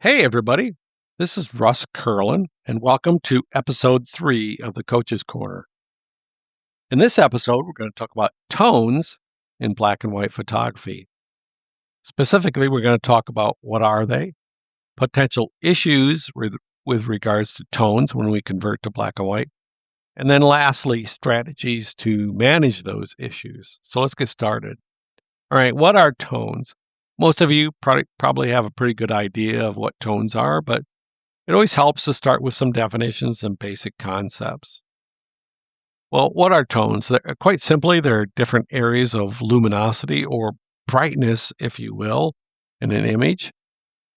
Hey, everybody. This is Russ Kerlin, and welcome to episode 3 of the Coach's Corner. In this episode, we're going to talk about tones in black and white photography. Specifically, we're going to talk about what are they, potential issues with regards to tones when we convert to black and white, and then lastly, strategies to manage those issues. So let's get started. All right, what are tones? Most of you probably have a pretty good idea of what tones are, but it always helps to start with some definitions and basic concepts. Well, what are tones? Quite simply, they're different areas of luminosity or brightness, if you will, in an image.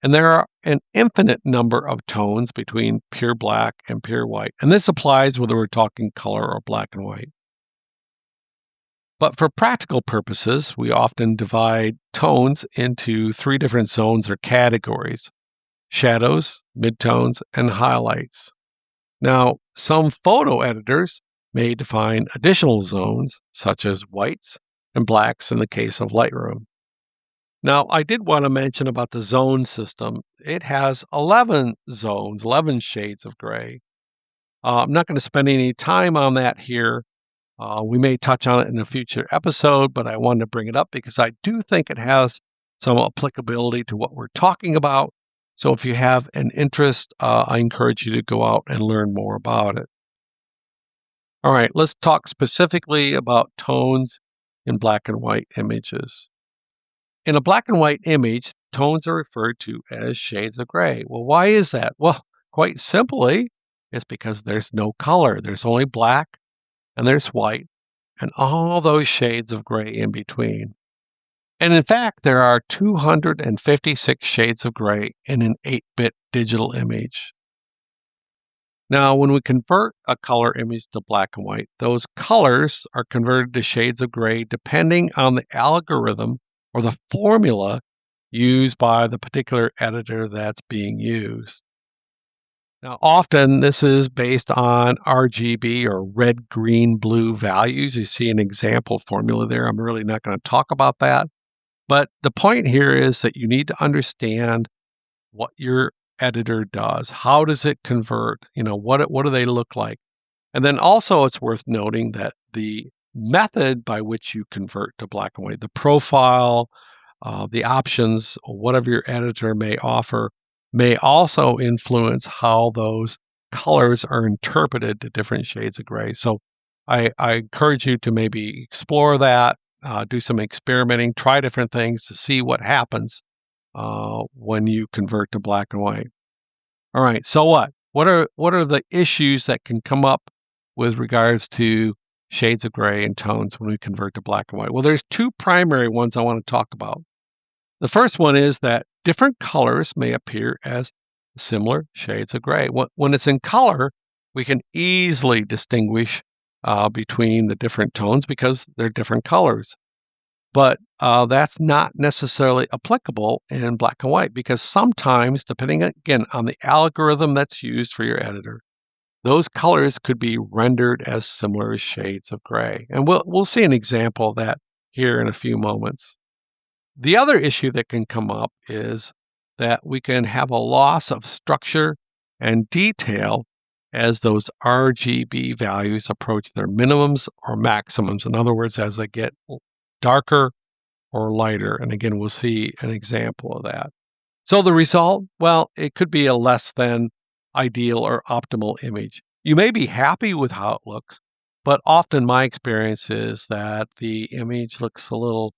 And there are an infinite number of tones between pure black and pure white. And this applies whether we're talking color or black and white. But for practical purposes, we often divide tones into 3 different zones or categories: shadows, midtones, and highlights. Now, some photo editors may define additional zones, such as whites and blacks in the case of Lightroom. Now, I did want to mention about the zone system. It has 11 zones, 11 shades of gray. I'm not going to spend any time on that here. We may touch on it in a future episode, but I wanted to bring it up because I do think it has some applicability to what we're talking about. So if you have an interest, I encourage you to go out and learn more about it. All right, let's talk specifically about tones in black and white images. In a black and white image, tones are referred to as shades of gray. Well, why is that? Well, quite simply, it's because there's no color. There's only black and there's white and all those shades of gray in between. And in fact, there are 256 shades of gray in an 8-bit digital image. Now, when we convert a color image to black and white, those colors are converted to shades of gray depending on the algorithm or the formula used by the particular editor that's being used. Now, often this is based on RGB or red, green, blue values. You see an example formula there. I'm really not going to talk about that. But the point here is that you need to understand what your editor does. How does it convert? What do they look like? And then also it's worth noting that the method by which you convert to black and white, the profile, the options, whatever your editor may offer, may also influence how those colors are interpreted to different shades of gray. So I encourage you to maybe explore that, do some experimenting, try different things to see what happens when you convert to black and white. All right, so what? What are the issues that can come up with regards to shades of gray and tones when we convert to black and white? Well, there's 2 primary ones I want to talk about. The first one is that different colors may appear as similar shades of gray. When it's in color, we can easily distinguish between the different tones because they're different colors. But that's not necessarily applicable in black and white because sometimes, depending again on the algorithm that's used for your editor, those colors could be rendered as similar shades of gray. And we'll see an example of that here in a few moments. The other issue that can come up is that we can have a loss of structure and detail as those RGB values approach their minimums or maximums. In other words, as they get darker or lighter. And again, we'll see an example of that. So the result, well, it could be a less than ideal or optimal image. You may be happy with how it looks, but often my experience is that the image looks a little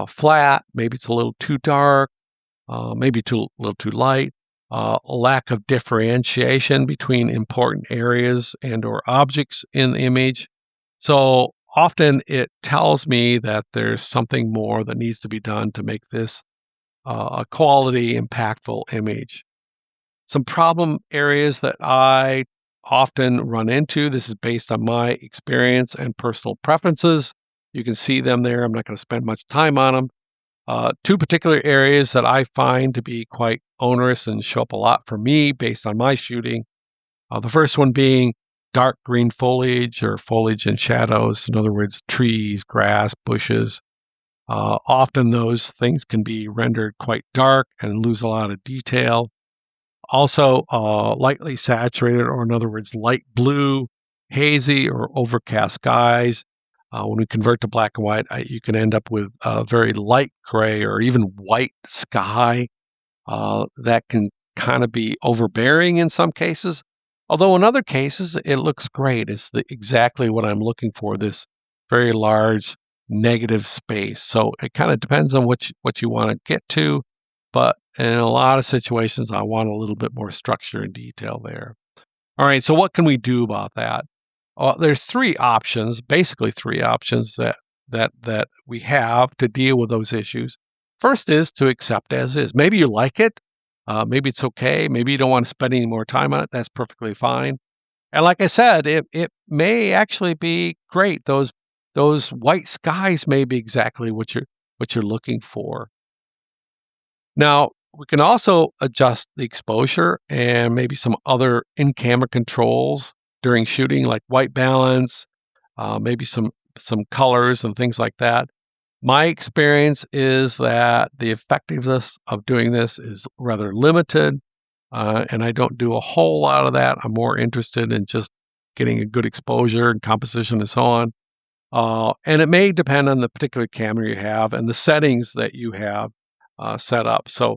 flat, maybe it's a little too dark, maybe a little too light, a lack of differentiation between important areas and or objects in the image. So often it tells me that there's something more that needs to be done to make this a quality, impactful image. Some problem areas that I often run into, this is based on my experience and personal preferences. You can see them there. I'm not going to spend much time on them. 2 particular areas that I find to be quite onerous and show up a lot for me based on my shooting. The first one being dark green foliage or foliage and shadows. In other words, trees, grass, bushes. Often those things can be rendered quite dark and lose a lot of detail. Also, lightly saturated, or in other words, light blue, hazy, or overcast skies. When we convert to black and white, you can end up with a very light gray or even white sky. That can kind of be overbearing in some cases, although in other cases it looks great. It's exactly what I'm looking for, this very large negative space. So it kind of depends on what you want to get to, but in a lot of situations, I want a little bit more structure and detail there. All right, so what can we do about that? There's three options, basically three options that we have to deal with those issues. First is to accept as is. Maybe you like it, maybe it's okay, maybe you don't want to spend any more time on it. That's perfectly fine. And like I said, it may actually be great. Those white skies may be exactly what you're looking for. Now, we can also adjust the exposure and maybe some other in-camera controls during shooting, like white balance, maybe some colors and things like that. My experience is that the effectiveness of doing this is rather limited, and I don't do a whole lot of that. I'm more interested in just getting a good exposure and composition and so on. And it may depend on the particular camera you have and the settings that you have set up. So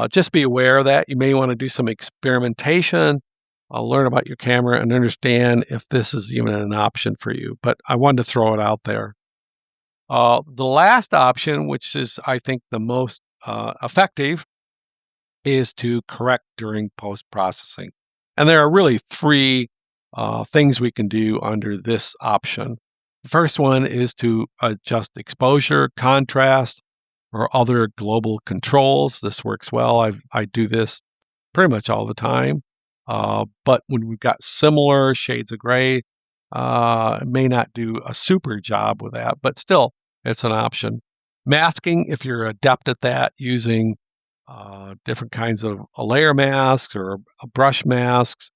just be aware of that. You may want to do some experimentation, learn about your camera, and understand if this is even an option for you. But I wanted to throw it out there. The last option, which is, I think, the most effective, is to correct during post-processing. And there are really three things we can do under this option. The first one is to adjust exposure, contrast, or other global controls. This works well. I do this pretty much all the time. But when we've got similar shades of gray, it may not do a super job with that, but still, it's an option. Masking, if you're adept at that, using different kinds of layer masks or brush masks,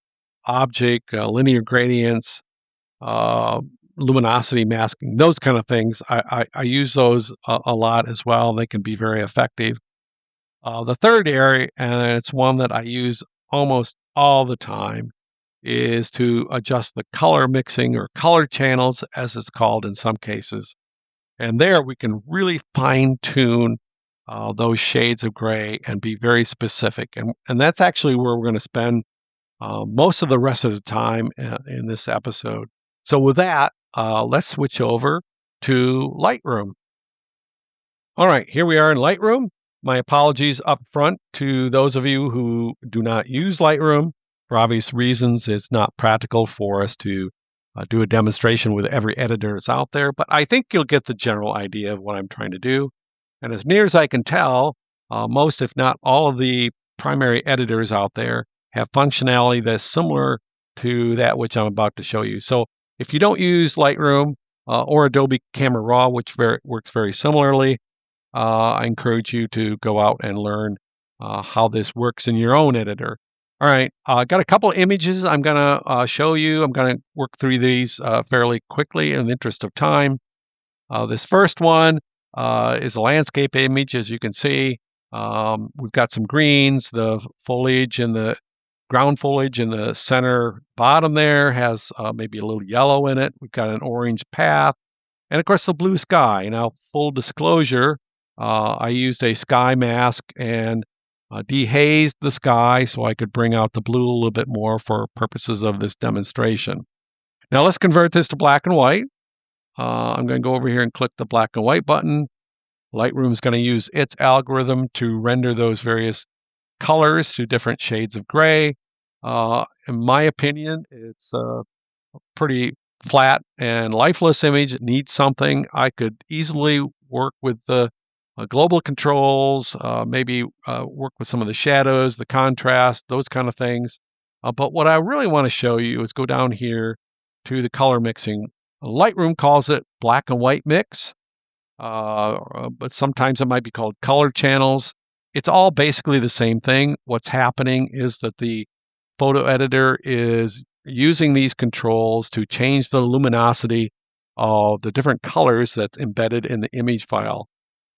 object, linear gradients, uh, luminosity masking, those kind of things. I use those a lot as well. They can be very effective. The third area, and it's one that I use almost all the time, is to adjust the color mixing or color channels, as it's called in some cases. And there we can really fine tune those shades of gray and be very specific. And that's actually where we're going to spend most of the rest of the time in this episode. So with that, let's switch over to Lightroom. All right, here we are in Lightroom. My apologies up front to those of you who do not use Lightroom. For obvious reasons, it's not practical for us to do a demonstration with every editor that's out there, but I think you'll get the general idea of what I'm trying to do. And as near as I can tell, most, if not all, of the primary editors out there have functionality that's similar to that which I'm about to show you. So if you don't use Lightroom or Adobe Camera Raw, which works very similarly, I encourage you to go out and learn how this works in your own editor. All right, I got a couple of images I'm going to show you. I'm going to work through these fairly quickly in the interest of time. This first one is a landscape image, as you can see. We've got some greens, the foliage and the ground foliage in the center bottom there has maybe a little yellow in it. We've got an orange path, and of course the blue sky. Now, full disclosure, I used a sky mask and dehazed the sky so I could bring out the blue a little bit more for purposes of this demonstration. Now let's convert this to black and white. I'm going to go over here and click the black and white button. Lightroom is going to use its algorithm to render those various colors to different shades of gray. In my opinion, it's a pretty flat and lifeless image. It needs something. I could easily work with the global controls, maybe work with some of the shadows, the contrast, those kind of things. But what I really want to show you is go down here to the color mixing. Lightroom calls it black and white mix, but sometimes it might be called color channels. It's all basically the same thing. What's happening is that the photo editor is using these controls to change the luminosity of the different colors that's embedded in the image file,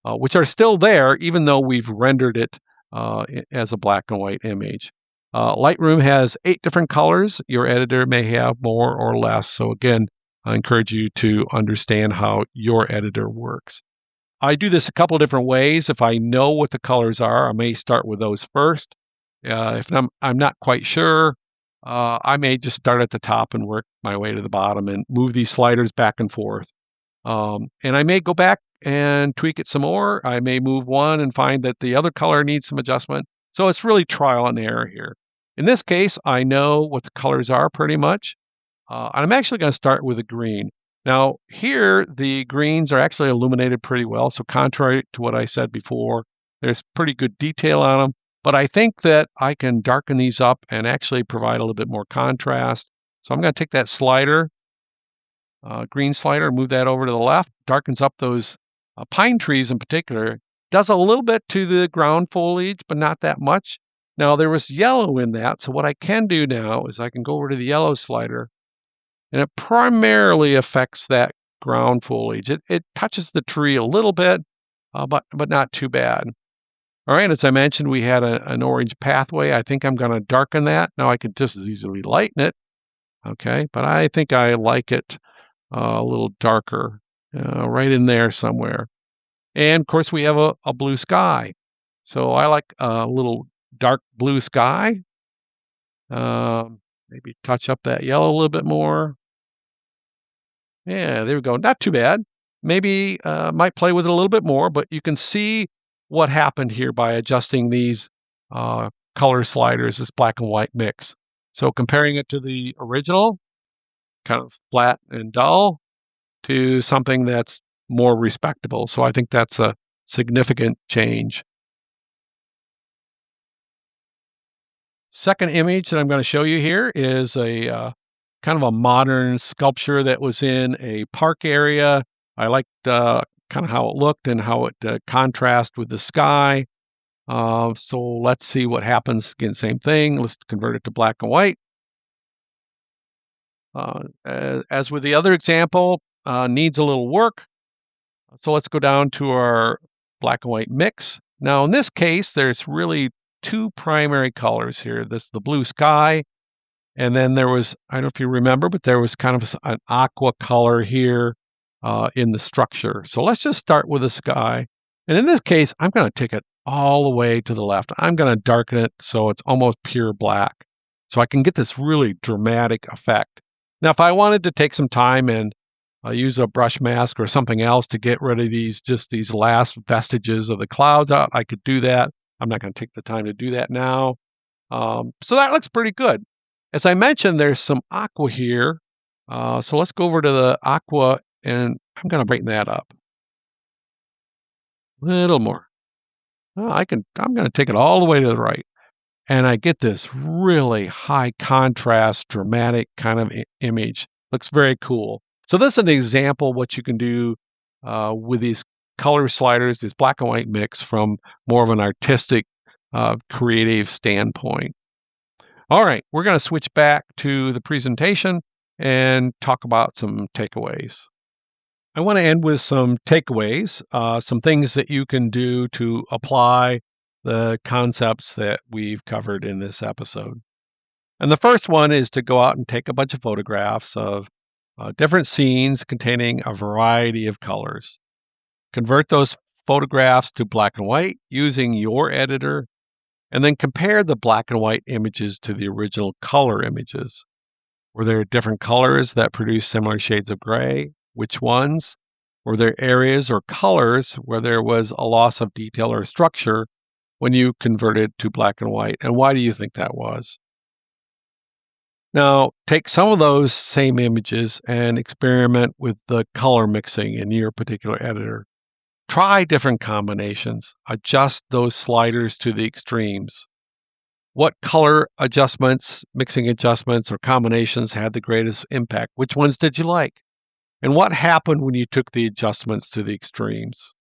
which are still there even though we've rendered it as a black and white image. Lightroom has 8 different colors. Your editor may have more or less. So again, I encourage you to understand how your editor works. I do this a couple of different ways. If I know what the colors are, I may start with those first. If I'm not quite sure, I may just start at the top and work my way to the bottom and move these sliders back and forth. And I may go back and tweak it some more. I may move one and find that the other color needs some adjustment. So it's really trial and error here. In this case, I know what the colors are pretty much. And I'm actually going to start with a green. Now, here, the greens are actually illuminated pretty well. So contrary to what I said before, there's pretty good detail on them. But I think that I can darken these up and actually provide a little bit more contrast. So I'm going to take that slider, green slider, move that over to the left, darkens up those pine trees in particular. Does a little bit to the ground foliage, but not that much. Now, there was yellow in that. So what I can do now is I can go over to the yellow slider, and it primarily affects that ground foliage. It touches the tree a little bit, but not too bad. All right, as I mentioned, we had an orange pathway. I think I'm going to darken that. Now I could just as easily lighten it, okay? But I think I like it a little darker, right in there somewhere. And of course, we have a blue sky. So I like a little dark blue sky. Maybe touch up that yellow a little bit more. Yeah, there we go. Not too bad. Maybe might play with it a little bit more, but you can see what happened here by adjusting these color sliders, this black and white mix. So comparing it to the original, kind of flat and dull, to something that's more respectable. So I think that's a significant change. Second image that I'm going to show you here is a kind of a modern sculpture that was in a park area. I liked kind of how it looked and how it contrasted with the sky. So let's see what happens. Again, same thing. Let's convert it to black and white. As with the other example, needs a little work. So let's go down to our black and white mix. Now, in this case, there's really 2 primary colors here. This is the blue sky, and then there was, I don't know if you remember, but there was kind of an aqua color here in the structure. So let's just start with the sky. And in this case, I'm going to take it all the way to the left. I'm going to darken it so it's almost pure black, so I can get this really dramatic effect. Now, if I wanted to take some time and use a brush mask or something else to get rid of these last vestiges of the clouds out, I could do that. I'm not going to take the time to do that now. So that looks pretty good. As I mentioned, there's some aqua here. So let's go over to the aqua, and I'm going to brighten that up a little more. I'm going to take it all the way to the right, and I get this really high contrast, dramatic kind of image. Looks very cool. So this is an example of what you can do with these color sliders, this black and white mix from more of an artistic, creative standpoint. All right, we're going to switch back to the presentation and talk about some takeaways. I want to end with some takeaways, some things that you can do to apply the concepts that we've covered in this episode. And the first one is to go out and take a bunch of photographs of different scenes containing a variety of colors. Convert those photographs to black and white using your editor, and then compare the black and white images to the original color images. Were there different colors that produced similar shades of gray? Which ones? Were there areas or colors where there was a loss of detail or structure when you converted to black and white? And why do you think that was? Now, take some of those same images and experiment with the color mixing in your particular editor. Try different combinations. Adjust those sliders to the extremes. What color adjustments, mixing adjustments, or combinations had the greatest impact? Which ones did you like? And what happened when you took the adjustments to the extremes?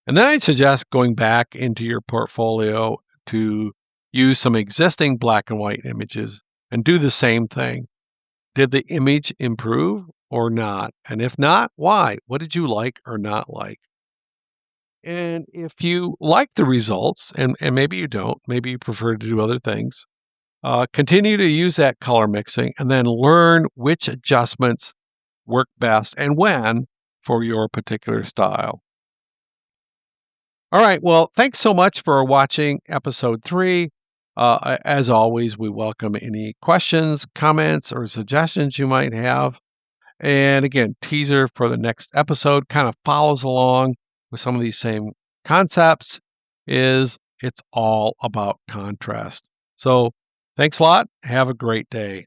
And then I'd suggest going back into your portfolio to use some existing black and white images and do the same thing. Did the image improve or not? And if not, why? What did you like or not like? And if you like the results, and maybe you don't, maybe you prefer to do other things, Continue to use that color mixing and then learn which adjustments work best and when for your particular style. All right. Well, thanks so much for watching episode 3. As always, we welcome any questions, comments, or suggestions you might have. And again, teaser for the next episode kind of follows along with some of these same concepts is it's all about contrast. So thanks a lot. Have a great day.